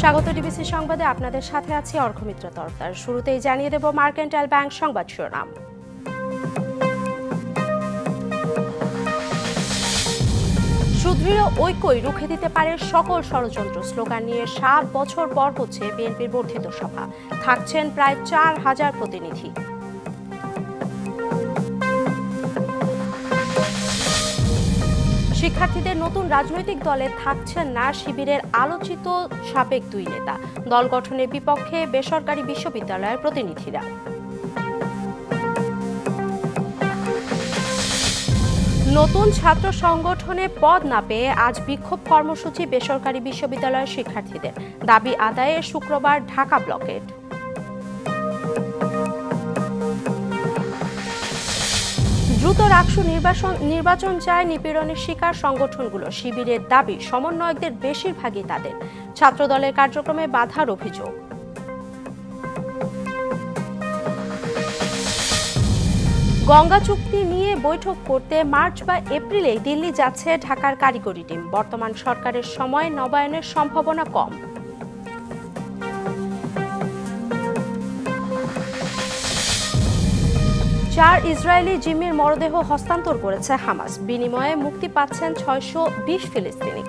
স্বাগত ডিবিসি সংবাদে আপনাদের সাথে আছি অর্ঘমিত্র তরফদার। শুরুতেই জানিয়ে দেব মার্কেন্টাইল ব্যাংক সংবাদ শিরোনাম। সুদৃঢ় ঐক্যই রুখে দিতে পারে সকল ষড়যন্ত্র স্লোগান নিয়ে ৭ বছর পর হচ্ছে বিএনপির বর্ধিত সভা। থাকছেন প্রায় ৪,০০০ প্রতিনিধি। শিক্ষার্থীদের নতুন রাজনৈতিক দলে থাকছেন না শিবিরের আলোচিত সাবেক দুই নেতা। দল গঠনের বিপক্ষে বেসরকারি বিশ্ববিদ্যালয়ের প্রতিনিধিরা। নতুন ছাত্র সংগঠনে পদ না পেয়ে আজ বিক্ষোভ কর্মসূচি বেসরকারি বিশ্ববিদ্যালয়ের শিক্ষার্থীদের। দাবি আদায়ে শুক্রবার ঢাকা ব্লকেট। দ্রুত রাকসু নির্বাচন চায় নিপীড়নের শিকার সংগঠনগুলো। শিবিরের দাবি সমন্বয়কদের বেশিরভাগই তাদের। ছাত্রদলের কার্যক্রমে বাধার অভিযোগ। গঙ্গা চুক্তি নিয়ে বৈঠক করতে মার্চ বা এপ্রিলে দিল্লি যাচ্ছে ঢাকার কারিগরি টিম। বর্তমান সরকারের সময় নবায়নের সম্ভাবনা কম। চার ইসরায়েলি জিম্মির মরদেহ হস্তান্তর করেছে হামাস। বিনিময়ে মুক্তি পাচ্ছেন ৬২০ ফিলিস্তিনি।